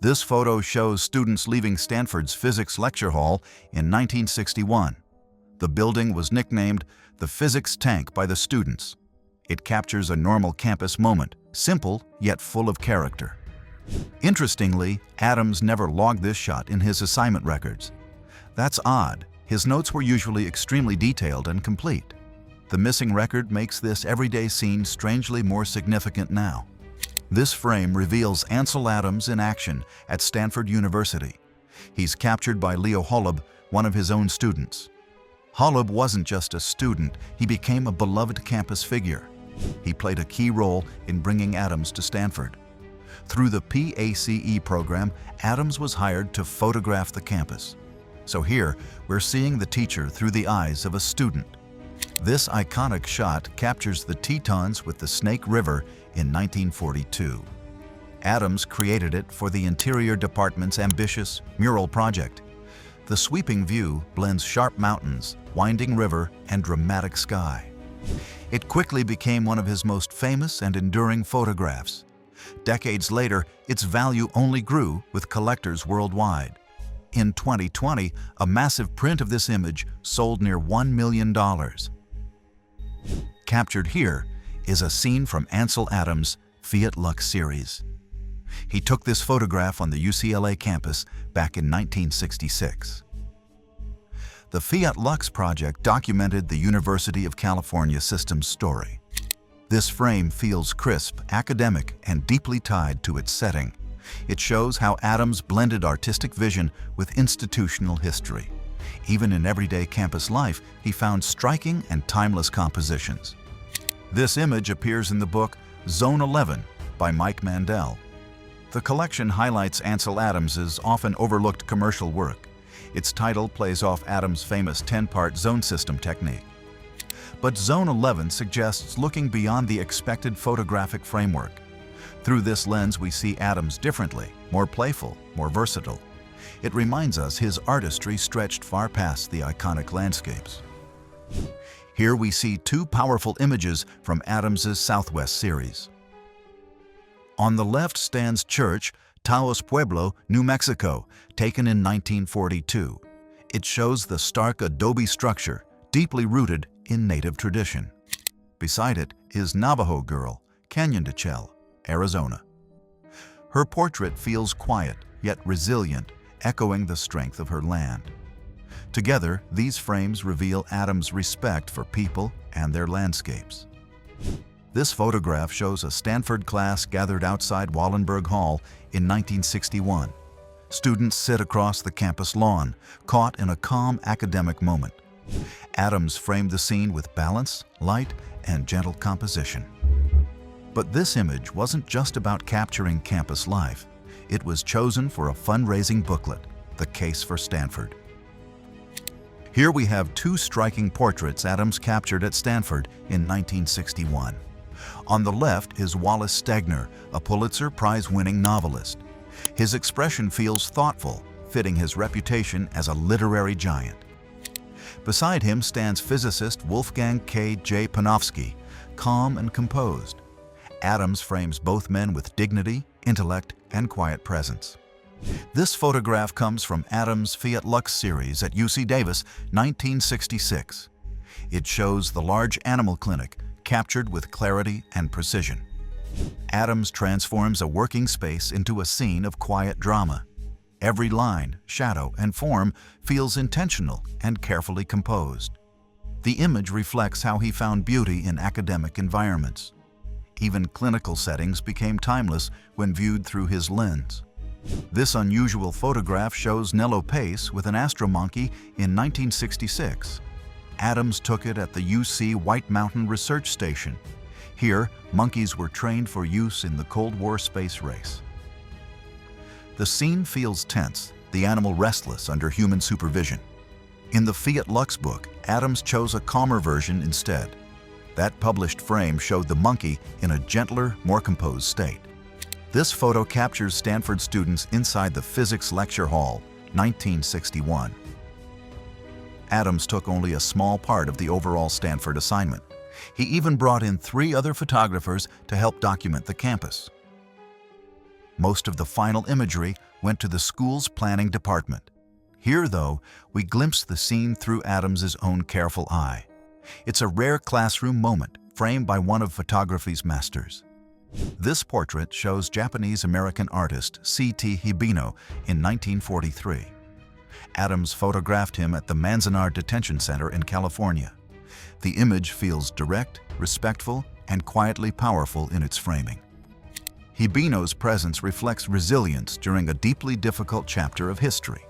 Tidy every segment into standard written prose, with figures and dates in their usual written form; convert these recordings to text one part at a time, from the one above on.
This photo shows students leaving Stanford's physics lecture hall in 1961. The building was nicknamed the physics tank by the students. It captures a normal campus moment, simple yet full of character. Interestingly, Adams never logged this shot in his assignment records. That's odd. His notes were usually extremely detailed and complete. The missing record makes this everyday scene strangely more significant now. This frame reveals Ansel Adams in action at Stanford University. He's captured by Leo Holub, one of his own students. Holub wasn't just a student, he became a beloved campus figure. He played a key role in bringing Adams to Stanford. Through the PACE program, Adams was hired to photograph the campus. So here, we're seeing the teacher through the eyes of a student. This iconic shot captures the Tetons with the Snake River in 1942. Adams created it for the Interior Department's ambitious mural project. The sweeping view blends sharp mountains, winding river, and dramatic sky. It quickly became one of his most famous and enduring photographs. Decades later, its value only grew with collectors worldwide. In 2020, a massive print of this image sold near $1 million. Captured here is a scene from Ansel Adams' Fiat Lux series. He took this photograph on the UCLA campus back in 1966. The Fiat Lux project documented the University of California system's story. This frame feels crisp, academic, and deeply tied to its setting. It shows how Adams blended artistic vision with institutional history. Even in everyday campus life, he found striking and timeless compositions. This image appears in the book Zone 11 by Mike Mandel. The collection highlights Ansel Adams's often overlooked commercial work. Its title plays off Adams' famous 10-part zone system technique. But Zone 11 suggests looking beyond the expected photographic framework. Through this lens, we see Adams differently, more playful, more versatile. It reminds us his artistry stretched far past the iconic landscapes. Here we see two powerful images from Adams's Southwest series. On the left stands Church, Taos Pueblo, New Mexico, taken in 1942. It shows the stark adobe structure, deeply rooted in native tradition. Beside it is Navajo Girl, Canyon de Chell, Arizona. Her portrait feels quiet, yet resilient, echoing the strength of her land. Together, these frames reveal Adams' respect for people and their landscapes. This photograph shows a Stanford class gathered outside Wallenberg Hall in 1961. Students sit across the campus lawn, caught in a calm academic moment. Adams framed the scene with balance, light, and gentle composition. But this image wasn't just about capturing campus life. It was chosen for a fundraising booklet, The Case for Stanford. Here we have two striking portraits Adams captured at Stanford in 1961. On the left is Wallace Stegner, a Pulitzer Prize-winning novelist. His expression feels thoughtful, fitting his reputation as a literary giant. Beside him stands physicist Wolfgang K. J. Panofsky, calm and composed. Adams frames both men with dignity, intellect, and quiet presence. This photograph comes from Adams' Fiat Lux series at UC Davis, 1966. It shows the large animal clinic, captured with clarity and precision. Adams transforms a working space into a scene of quiet drama. Every line, shadow, and form feels intentional and carefully composed. The image reflects how he found beauty in academic environments. Even clinical settings became timeless when viewed through his lens. This unusual photograph shows Nello Pace with an astromonkey in 1966. Adams took it at the UC White Mountain Research Station. Here, monkeys were trained for use in the Cold War space race. The scene feels tense, the animal restless under human supervision. In the Fiat Lux book, Adams chose a calmer version instead. That published frame showed the monkey in a gentler, more composed state. This photo captures Stanford students inside the physics lecture hall, 1961. Adams took only a small part of the overall Stanford assignment. He even brought in 3 other photographers to help document the campus. Most of the final imagery went to the school's planning department. Here, though, we glimpse the scene through Adams's own careful eye. It's a rare classroom moment, framed by one of photography's masters. This portrait shows Japanese-American artist C.T. Hibino in 1943. Adams photographed him at the Manzanar Detention Center in California. The image feels direct, respectful, and quietly powerful in its framing. Hibino's presence reflects resilience during a deeply difficult chapter of history.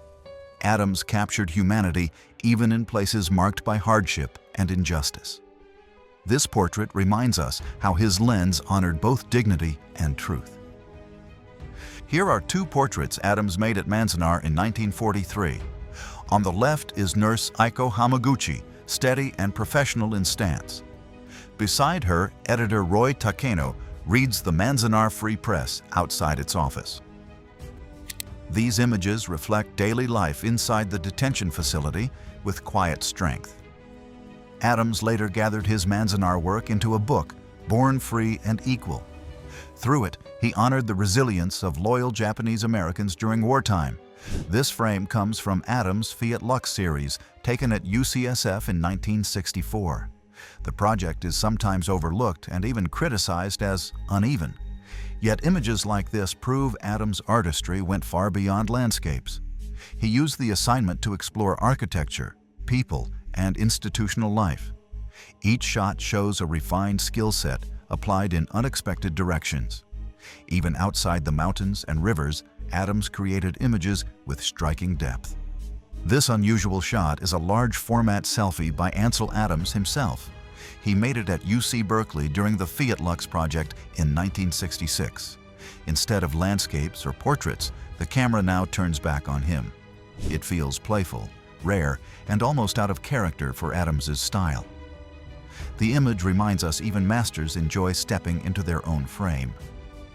Adams captured humanity even in places marked by hardship and injustice. This portrait reminds us how his lens honored both dignity and truth. Here are two portraits Adams made at Manzanar in 1943. On the left is nurse Aiko Hamaguchi, steady and professional in stance. Beside her, editor Roy Takeno reads the Manzanar Free Press outside its office. These images reflect daily life inside the detention facility with quiet strength. Adams later gathered his Manzanar work into a book, Born Free and Equal. Through it, he honored the resilience of loyal Japanese Americans during wartime. This frame comes from Adams' Fiat Lux series, taken at UCSF in 1964. The project is sometimes overlooked and even criticized as uneven. Yet images like this prove Adams' artistry went far beyond landscapes. He used the assignment to explore architecture, people, and institutional life. Each shot shows a refined skill set applied in unexpected directions. Even outside the mountains and rivers, Adams created images with striking depth. This unusual shot is a large format selfie by Ansel Adams himself. He made it at UC Berkeley during the Fiat Lux project in 1966. Instead of landscapes or portraits, the camera now turns back on him. It feels playful, rare, and almost out of character for Adams's style. The image reminds us even masters enjoy stepping into their own frame.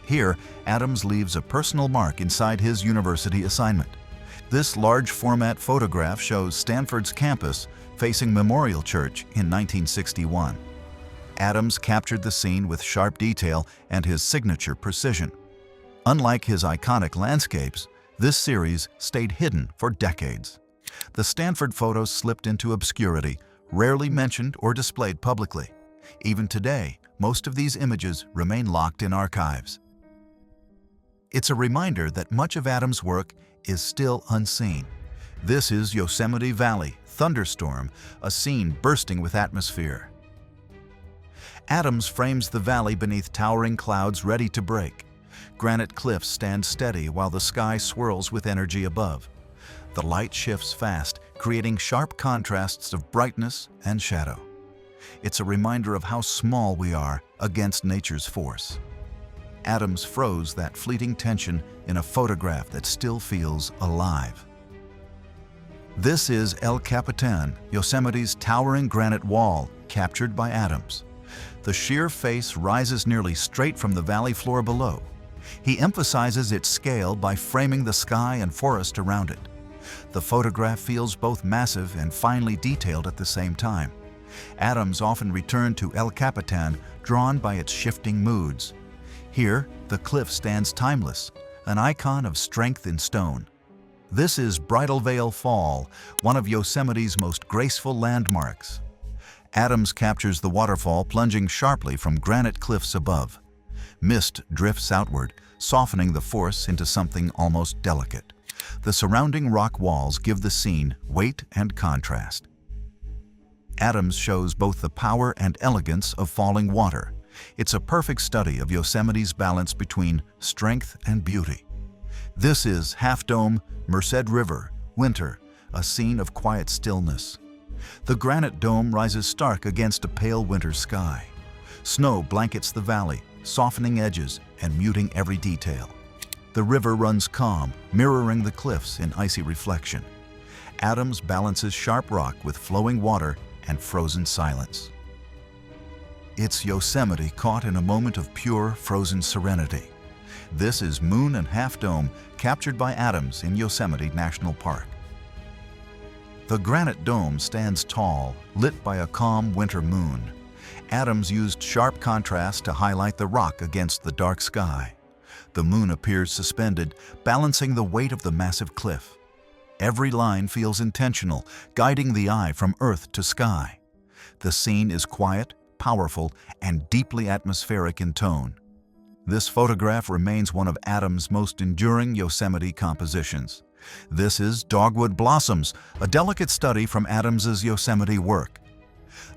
Here, Adams leaves a personal mark inside his university assignment. This large format photograph shows Stanford's campus facing Memorial Church in 1961. Adams captured the scene with sharp detail and his signature precision. Unlike his iconic landscapes, this series stayed hidden for decades. The Stanford photos slipped into obscurity, rarely mentioned or displayed publicly. Even today, most of these images remain locked in archives. It's a reminder that much of Adams' work is still unseen. This is Yosemite Valley, Thunderstorm, a scene bursting with atmosphere. Adams frames the valley beneath towering clouds ready to break. Granite cliffs stand steady while the sky swirls with energy above. The light shifts fast, creating sharp contrasts of brightness and shadow. It's a reminder of how small we are against nature's force. Adams froze that fleeting tension in a photograph that still feels alive. This is El Capitan, Yosemite's towering granite wall, captured by Adams. The sheer face rises nearly straight from the valley floor below. He emphasizes its scale by framing the sky and forest around it. The photograph feels both massive and finely detailed at the same time. Adams often returned to El Capitan, drawn by its shifting moods. Here, the cliff stands timeless, an icon of strength in stone. This is Bridal Veil Fall, one of Yosemite's most graceful landmarks. Adams captures the waterfall plunging sharply from granite cliffs above. Mist drifts outward, softening the force into something almost delicate. The surrounding rock walls give the scene weight and contrast. Adams shows both the power and elegance of falling water. It's a perfect study of Yosemite's balance between strength and beauty. This is Half Dome, Merced River, Winter, a scene of quiet stillness. The granite dome rises stark against a pale winter sky. Snow blankets the valley, softening edges and muting every detail. The river runs calm, mirroring the cliffs in icy reflection. Adams balances sharp rock with flowing water and frozen silence. It's Yosemite caught in a moment of pure, frozen serenity. This is Moon and Half Dome, captured by Adams in Yosemite National Park. The granite dome stands tall, lit by a calm winter moon. Adams used sharp contrast to highlight the rock against the dark sky. The moon appears suspended, balancing the weight of the massive cliff. Every line feels intentional, guiding the eye from earth to sky. The scene is quiet, powerful, and deeply atmospheric in tone. This photograph remains one of Adams' most enduring Yosemite compositions. This is Dogwood Blossoms, a delicate study from Adams's Yosemite work.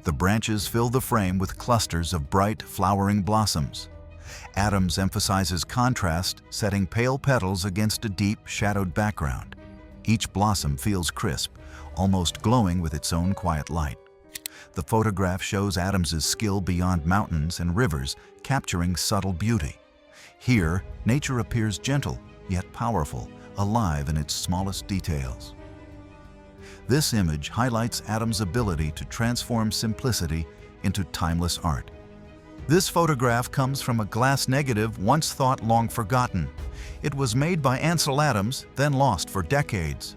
The branches fill the frame with clusters of bright, flowering blossoms. Adams emphasizes contrast, setting pale petals against a deep, shadowed background. Each blossom feels crisp, almost glowing with its own quiet light. The photograph shows Adams's skill beyond mountains and rivers, capturing subtle beauty. Here, nature appears gentle, yet powerful, alive in its smallest details. This image highlights Adams' ability to transform simplicity into timeless art. This photograph comes from a glass negative once thought long forgotten. It was made by Ansel Adams, then lost for decades.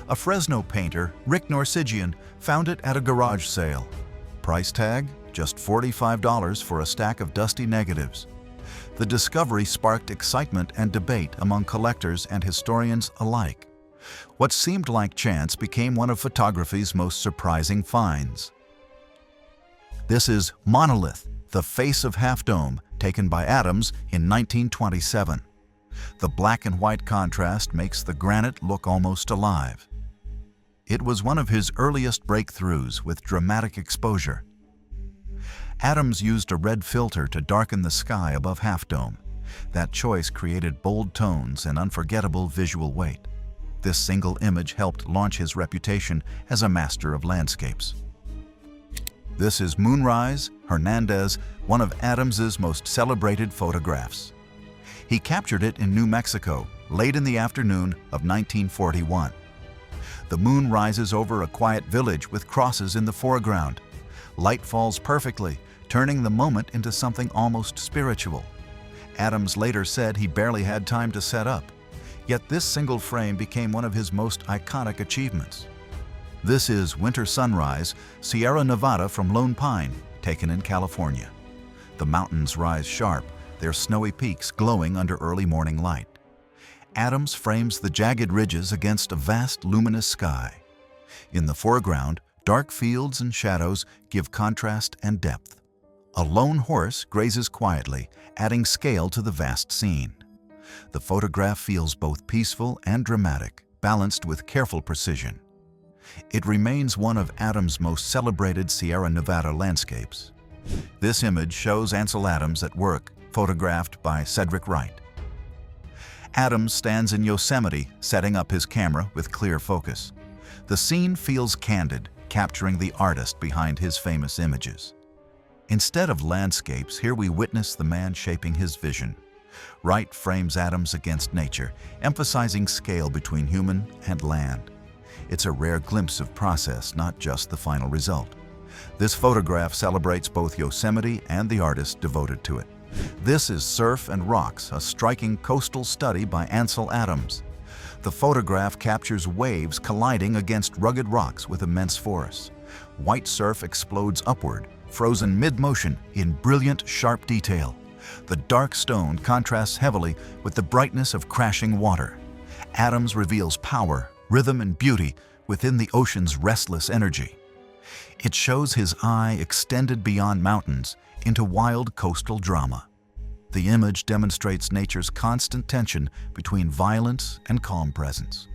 A Fresno painter, Rick Norsigian, found it at a garage sale. Price tag? Just $45 for a stack of dusty negatives. The discovery sparked excitement and debate among collectors and historians alike. What seemed like chance became one of photography's most surprising finds. This is Monolith, the face of Half Dome, taken by Adams in 1927. The black and white contrast makes the granite look almost alive. It was one of his earliest breakthroughs with dramatic exposure. Adams used a red filter to darken the sky above Half Dome. That choice created bold tones and unforgettable visual weight. This single image helped launch his reputation as a master of landscapes. This is Moonrise, Hernandez, one of Adams's most celebrated photographs. He captured it in New Mexico, late in the afternoon of 1941. The moon rises over a quiet village with crosses in the foreground. Light falls perfectly, turning the moment into something almost spiritual. Adams later said he barely had time to set up. Yet this single frame became one of his most iconic achievements. This is Winter Sunrise, Sierra Nevada from Lone Pine, taken in California. The mountains rise sharp, their snowy peaks glowing under early morning light. Adams frames the jagged ridges against a vast luminous sky. In the foreground, dark fields and shadows give contrast and depth. A lone horse grazes quietly, adding scale to the vast scene. The photograph feels both peaceful and dramatic, balanced with careful precision. It remains one of Adams' most celebrated Sierra Nevada landscapes. This image shows Ansel Adams at work, photographed by Cedric Wright. Adams stands in Yosemite, setting up his camera with clear focus. The scene feels candid, capturing the artist behind his famous images. Instead of landscapes, here we witness the man shaping his vision. Wright frames Adams against nature, emphasizing scale between human and land. It's a rare glimpse of process, not just the final result. This photograph celebrates both Yosemite and the artist devoted to it. This is Surf and Rocks, a striking coastal study by Ansel Adams. The photograph captures waves colliding against rugged rocks with immense forests. White surf explodes upward, frozen mid-motion in brilliant, sharp detail. The dark stone contrasts heavily with the brightness of crashing water. Adams reveals power, rhythm, and beauty within the ocean's restless energy. It shows his eye extended beyond mountains into wild coastal drama. The image demonstrates nature's constant tension between violence and calm presence.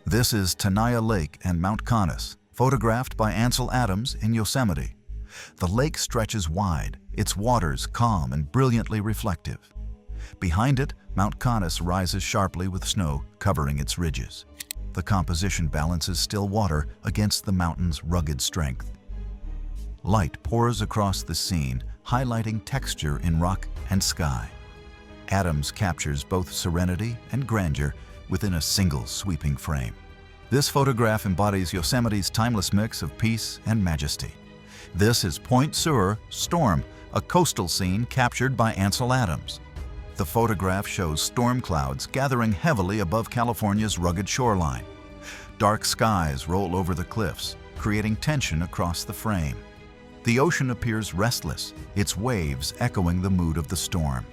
This is Tenaya Lake and Mount Conness, photographed by Ansel Adams in Yosemite. The lake stretches wide, its waters calm and brilliantly reflective. Behind it, Mount Conness rises sharply with snow covering its ridges. The composition balances still water against the mountain's rugged strength. Light pours across the scene, highlighting texture in rock and sky. Adams captures both serenity and grandeur within a single sweeping frame. This photograph embodies Yosemite's timeless mix of peace and majesty. This is Point Sur, Storm, a coastal scene captured by Ansel Adams. The photograph shows storm clouds gathering heavily above California's rugged shoreline. Dark skies roll over the cliffs, creating tension across the frame. The ocean appears restless, its waves echoing the mood of the storm.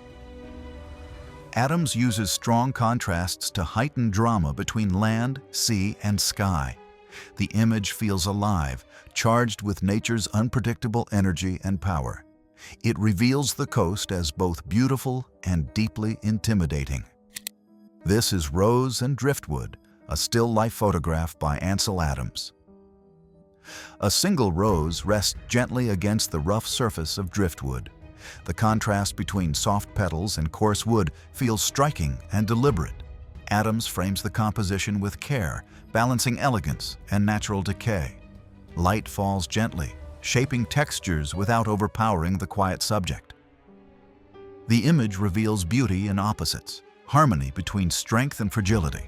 Adams uses strong contrasts to heighten drama between land, sea, and sky. The image feels alive, charged with nature's unpredictable energy and power. It reveals the coast as both beautiful and deeply intimidating. This is Rose and Driftwood, a still-life photograph by Ansel Adams. A single rose rests gently against the rough surface of driftwood. The contrast between soft petals and coarse wood feels striking and deliberate. Adams frames the composition with care, balancing elegance and natural decay. Light falls gently, shaping textures without overpowering the quiet subject. The image reveals beauty in opposites, harmony between strength and fragility.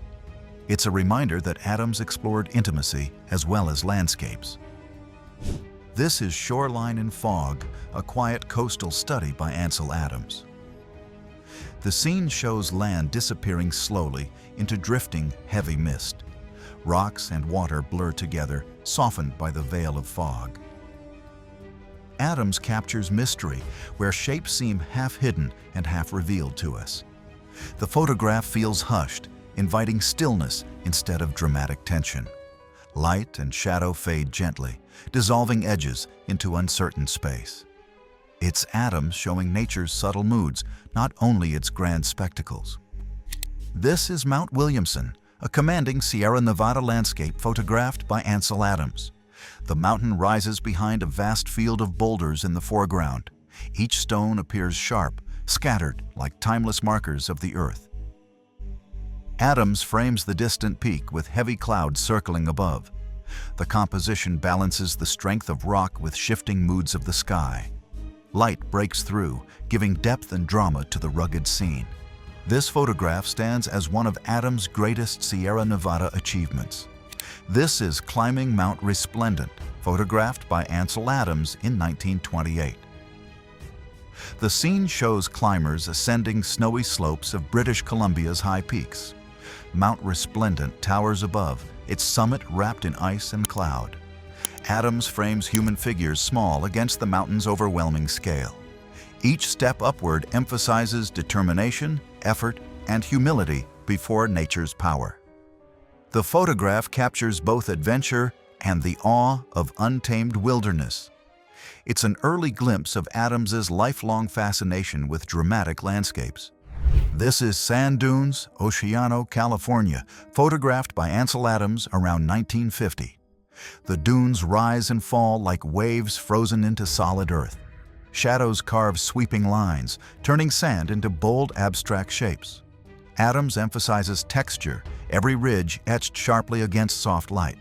It's a reminder that Adams explored intimacy as well as landscapes. This is Shoreline in Fog, a quiet coastal study by Ansel Adams. The scene shows land disappearing slowly into drifting, heavy mist. Rocks and water blur together, softened by the veil of fog. Adams captures mystery, where shapes seem half hidden and half revealed to us. The photograph feels hushed, inviting stillness instead of dramatic tension. Light and shadow fade gently, dissolving edges into uncertain space. It's Adams showing nature's subtle moods, not only its grand spectacles. This is Mount Williamson, a commanding Sierra Nevada landscape photographed by Ansel Adams. The mountain rises behind a vast field of boulders in the foreground. Each stone appears sharp, scattered like timeless markers of the earth. Adams frames the distant peak with heavy clouds circling above. The composition balances the strength of rock with shifting moods of the sky. Light breaks through, giving depth and drama to the rugged scene. This photograph stands as one of Adams' greatest Sierra Nevada achievements. This is Climbing Mount Resplendent, photographed by Ansel Adams in 1928. The scene shows climbers ascending snowy slopes of British Columbia's high peaks. Mount Resplendent towers above, its summit wrapped in ice and cloud. Adams frames human figures small against the mountain's overwhelming scale. Each step upward emphasizes determination, effort, and humility before nature's power. The photograph captures both adventure and the awe of untamed wilderness. It's an early glimpse of Adams's lifelong fascination with dramatic landscapes. This is Sand Dunes, Oceano, California, photographed by Ansel Adams around 1950. The dunes rise and fall like waves frozen into solid earth. Shadows carve sweeping lines, turning sand into bold, abstract shapes. Adams emphasizes texture, every ridge etched sharply against soft light.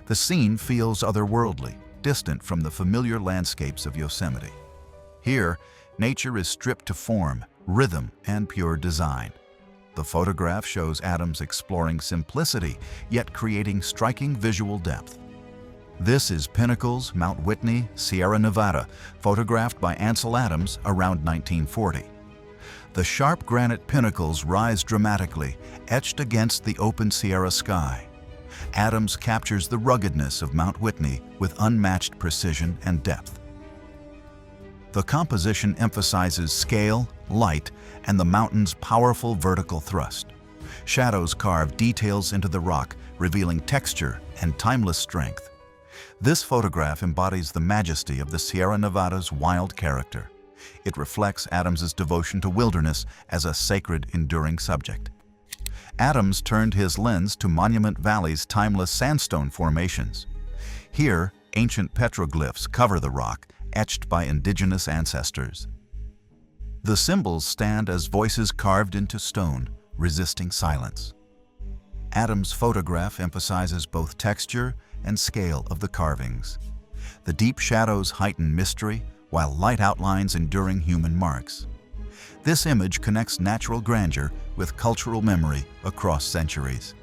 The scene feels otherworldly, distant from the familiar landscapes of Yosemite. Here, nature is stripped to form, rhythm, and pure design. The photograph shows Adams exploring simplicity, yet creating striking visual depth. This is Pinnacles, Mount Whitney, Sierra Nevada, photographed by Ansel Adams around 1940. The sharp granite pinnacles rise dramatically, etched against the open Sierra sky. Adams captures the ruggedness of Mount Whitney with unmatched precision and depth. The composition emphasizes scale, light, and the mountain's powerful vertical thrust. Shadows carve details into the rock, revealing texture and timeless strength. This photograph embodies the majesty of the Sierra Nevada's wild character. It reflects Adams's devotion to wilderness as a sacred, enduring subject. Adams turned his lens to Monument Valley's timeless sandstone formations. Here, ancient petroglyphs cover the rock, etched by indigenous ancestors. The symbols stand as voices carved into stone, resisting silence. Adams' photograph emphasizes both texture and scale of the carvings. The deep shadows heighten mystery, while light outlines enduring human marks. This image connects natural grandeur with cultural memory across centuries.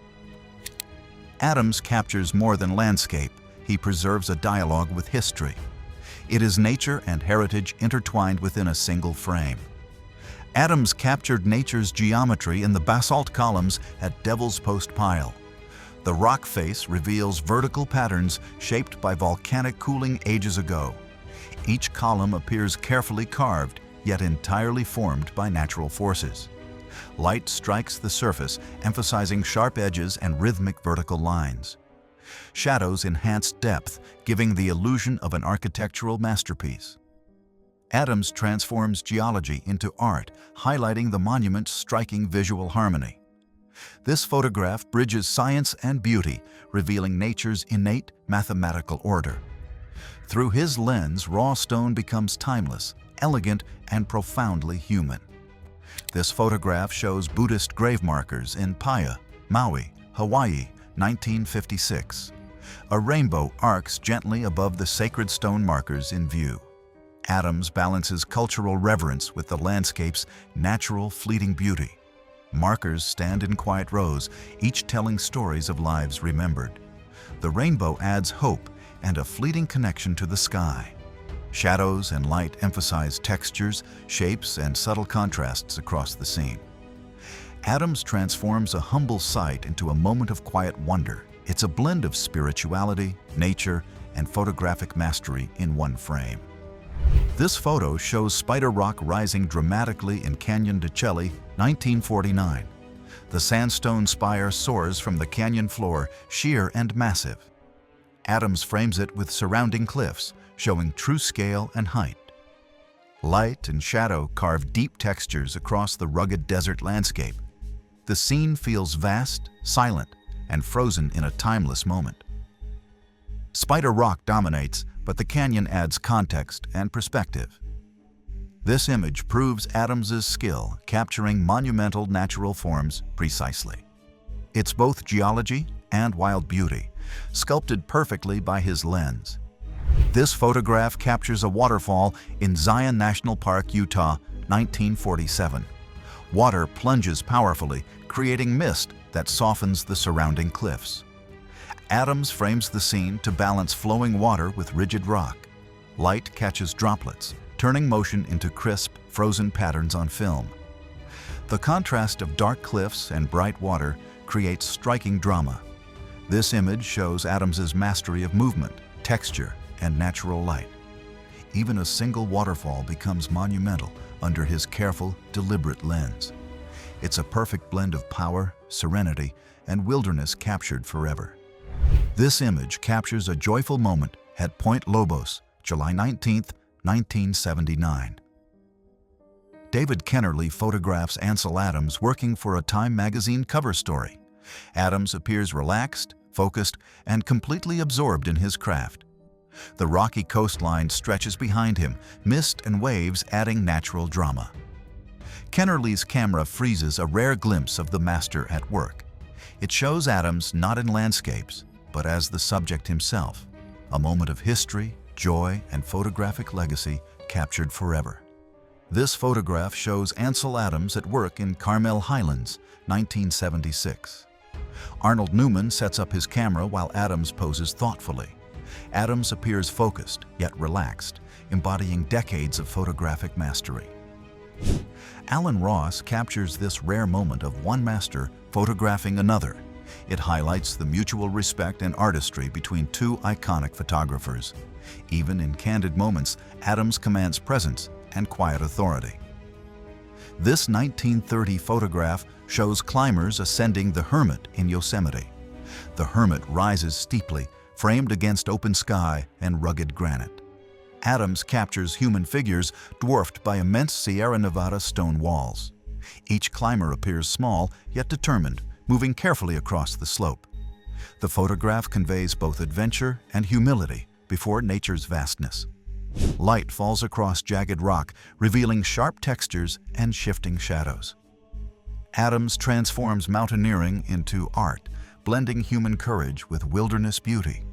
Adams captures more than landscape. He preserves a dialogue with history. It is nature and heritage intertwined within a single frame. Adams captured nature's geometry in the basalt columns at Devil's Post Pile. The rock face reveals vertical patterns shaped by volcanic cooling ages ago. Each column appears carefully carved, yet entirely formed by natural forces. Light strikes the surface, emphasizing sharp edges and rhythmic vertical lines. Shadows enhance depth, giving the illusion of an architectural masterpiece. Adams transforms geology into art, highlighting the monument's striking visual harmony. This photograph bridges science and beauty, revealing nature's innate mathematical order. Through his lens, raw stone becomes timeless, elegant, and profoundly human. This photograph shows Buddhist grave markers in Paia, Maui, Hawaii, 1956. A rainbow arcs gently above the sacred stone markers in view. Adams balances cultural reverence with the landscape's natural, fleeting beauty. Markers stand in quiet rows, each telling stories of lives remembered. The rainbow adds hope and a fleeting connection to the sky. Shadows and light emphasize textures, shapes, and subtle contrasts across the scene. Adams transforms a humble sight into a moment of quiet wonder. It's a blend of spirituality, nature, and photographic mastery in one frame. This photo shows Spider Rock rising dramatically in Canyon de Chelly, 1949. The sandstone spire soars from the canyon floor, sheer and massive. Adams frames it with surrounding cliffs, showing true scale and height. Light and shadow carve deep textures across the rugged desert landscape. The scene feels vast, silent, and frozen in a timeless moment. Spider Rock dominates, but the canyon adds context and perspective. This image proves Adams's skill capturing monumental natural forms precisely. It's both geology and wild beauty, sculpted perfectly by his lens. This photograph captures a waterfall in Zion National Park, Utah, 1947. Water plunges powerfully, creating mist that softens the surrounding cliffs. Adams frames the scene to balance flowing water with rigid rock. Light catches droplets, turning motion into crisp, frozen patterns on film. The contrast of dark cliffs and bright water creates striking drama. This image shows Adams's mastery of movement, texture, and natural light. Even a single waterfall becomes monumental under his careful, deliberate lens. It's a perfect blend of power, serenity, and wilderness captured forever. This image captures a joyful moment at Point Lobos, July 19, 1979. David Kennerly photographs Ansel Adams working for a Time magazine cover story. Adams appears relaxed, focused, and completely absorbed in his craft. The rocky coastline stretches behind him, mist and waves adding natural drama. Kennerly's camera freezes a rare glimpse of the master at work. It shows Adams not in landscapes, but as the subject himself, a moment of history, joy, and photographic legacy captured forever. This photograph shows Ansel Adams at work in Carmel Highlands, 1976. Arnold Newman sets up his camera while Adams poses thoughtfully. Adams appears focused, yet relaxed, embodying decades of photographic mastery. Alan Ross captures this rare moment of one master photographing another. It highlights the mutual respect and artistry between two iconic photographers. Even in candid moments, Adams commands presence and quiet authority. This 1930 photograph shows climbers ascending the Hermit in Yosemite. The Hermit rises steeply, framed against open sky and rugged granite. Adams captures human figures dwarfed by immense Sierra Nevada stone walls. Each climber appears small, yet determined, moving carefully across the slope. The photograph conveys both adventure and humility before nature's vastness. Light falls across jagged rock, revealing sharp textures and shifting shadows. Adams transforms mountaineering into art, blending human courage with wilderness beauty.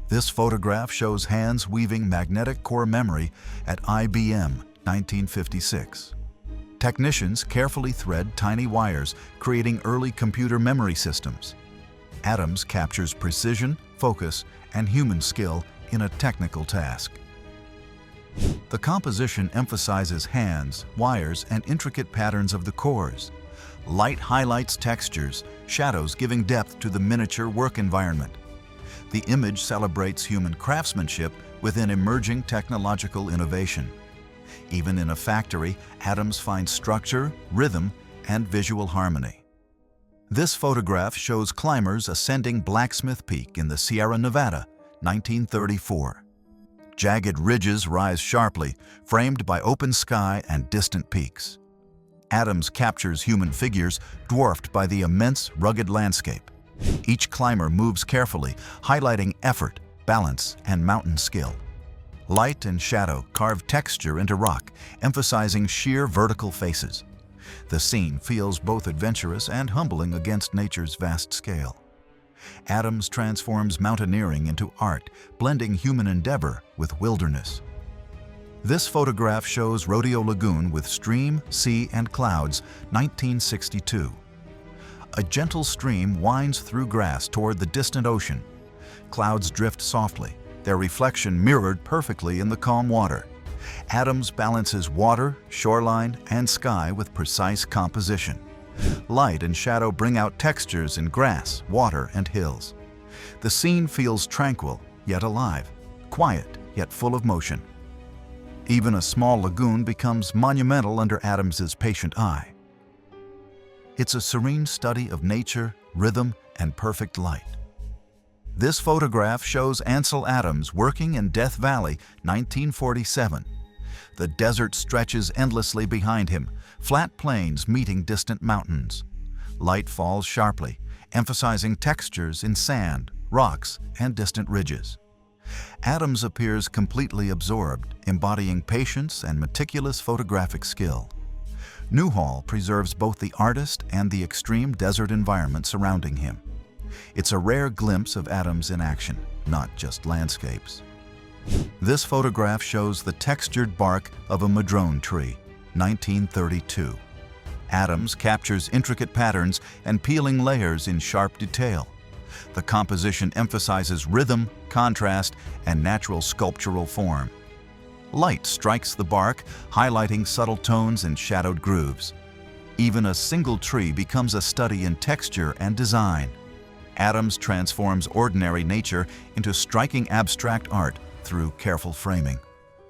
This photograph shows hands weaving magnetic core memory at IBM, 1956. Technicians carefully thread tiny wires, creating early computer memory systems. Adams captures precision, focus, and human skill in a technical task. The composition emphasizes hands, wires, and intricate patterns of the cores. Light highlights textures, shadows giving depth to the miniature work environment. The image celebrates human craftsmanship within emerging technological innovation. Even in a factory, Adams finds structure, rhythm, and visual harmony. This photograph shows climbers ascending Blacksmith Peak in the Sierra Nevada, 1934. Jagged ridges rise sharply, framed by open sky and distant peaks. Adams captures human figures dwarfed by the immense, rugged landscape. Each climber moves carefully, highlighting effort, balance, and mountain skill. Light and shadow carve texture into rock, emphasizing sheer vertical faces. The scene feels both adventurous and humbling against nature's vast scale. Adams transforms mountaineering into art, blending human endeavor with wilderness. This photograph shows Rodeo Lagoon with stream, sea, and clouds, 1962. A gentle stream winds through grass toward the distant ocean. Clouds drift softly, their reflection mirrored perfectly in the calm water. Adams balances water, shoreline, and sky with precise composition. Light and shadow bring out textures in grass, water, and hills. The scene feels tranquil, yet alive, quiet, yet full of motion. Even a small lagoon becomes monumental under Adams's patient eye. It's a serene study of nature, rhythm, and perfect light. This photograph shows Ansel Adams working in Death Valley, 1947. The desert stretches endlessly behind him, flat plains meeting distant mountains. Light falls sharply, emphasizing textures in sand, rocks, and distant ridges. Adams appears completely absorbed, embodying patience and meticulous photographic skill. Newhall preserves both the artist and the extreme desert environment surrounding him. It's a rare glimpse of Adams in action, not just landscapes. This photograph shows the textured bark of a madrone tree, 1932. Adams captures intricate patterns and peeling layers in sharp detail. The composition emphasizes rhythm, contrast, and natural sculptural form. Light strikes the bark, highlighting subtle tones and shadowed grooves. Even a single tree becomes a study in texture and design. Adams transforms ordinary nature into striking abstract art through careful framing.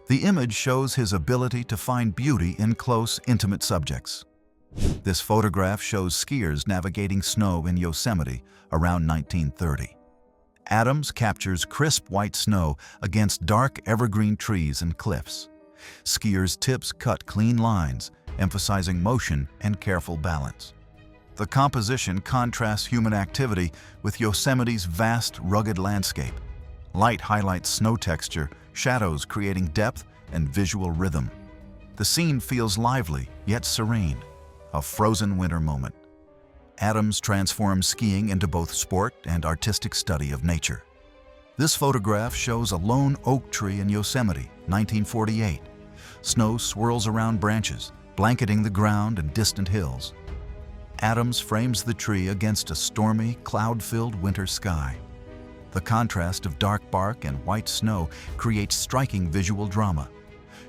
The image shows his ability to find beauty in close, intimate subjects. This photograph shows skiers navigating snow in Yosemite around 1930. Adams captures crisp white snow against dark evergreen trees and cliffs. Skiers' tips cut clean lines, emphasizing motion and careful balance. The composition contrasts human activity with Yosemite's vast, rugged landscape. Light highlights snow texture, shadows creating depth and visual rhythm. The scene feels lively, yet serene, a frozen winter moment. Adams transforms skiing into both sport and artistic study of nature. This photograph shows a lone oak tree in Yosemite, 1948. Snow swirls around branches, blanketing the ground and distant hills. Adams frames the tree against a stormy, cloud-filled winter sky. The contrast of dark bark and white snow creates striking visual drama.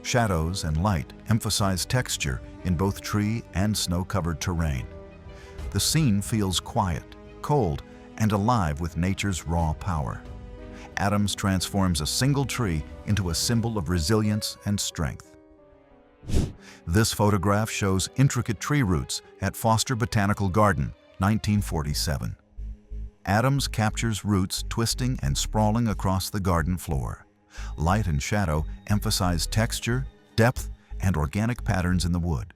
Shadows and light emphasize texture in both tree and snow-covered terrain. The scene feels quiet, cold, and alive with nature's raw power. Adams transforms a single tree into a symbol of resilience and strength. This photograph shows intricate tree roots at Foster Botanical Garden, 1947. Adams captures roots twisting and sprawling across the garden floor. Light and shadow emphasize texture, depth, and organic patterns in the wood.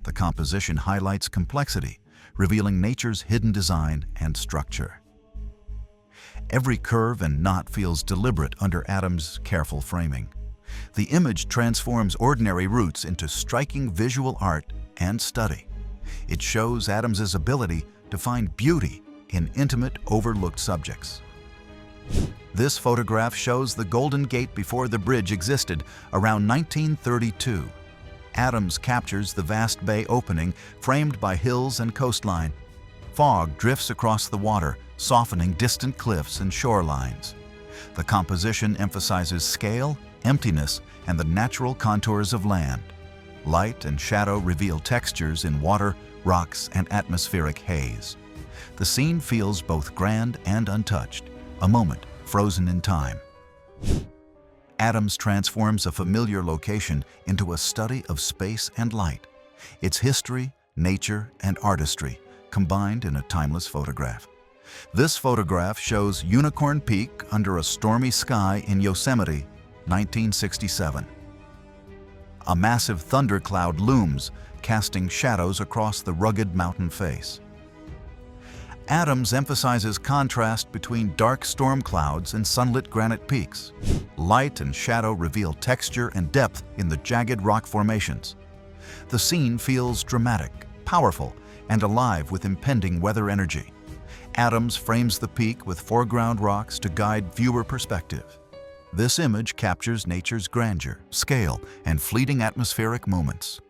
The composition highlights complexity, revealing nature's hidden design and structure. Every curve and knot feels deliberate under Adams' careful framing. The image transforms ordinary roots into striking visual art and study. It shows Adams's ability to find beauty in intimate, overlooked subjects. This photograph shows the Golden Gate before the bridge existed around 1932. Adams captures the vast bay opening framed by hills and coastline. Fog drifts across the water, softening distant cliffs and shorelines. The composition emphasizes scale, emptiness, and the natural contours of land. Light and shadow reveal textures in water, rocks, and atmospheric haze. The scene feels both grand and untouched, a moment frozen in time. Adams transforms a familiar location into a study of space and light. Its history, nature, and artistry combined in a timeless photograph. This photograph shows Unicorn Peak under a stormy sky in Yosemite, 1967. A massive thundercloud looms, casting shadows across the rugged mountain face. Adams emphasizes contrast between dark storm clouds and sunlit granite peaks. Light and shadow reveal texture and depth in the jagged rock formations. The scene feels dramatic, powerful, and alive with impending weather energy. Adams frames the peak with foreground rocks to guide viewer perspective. This image captures nature's grandeur, scale, and fleeting atmospheric moments.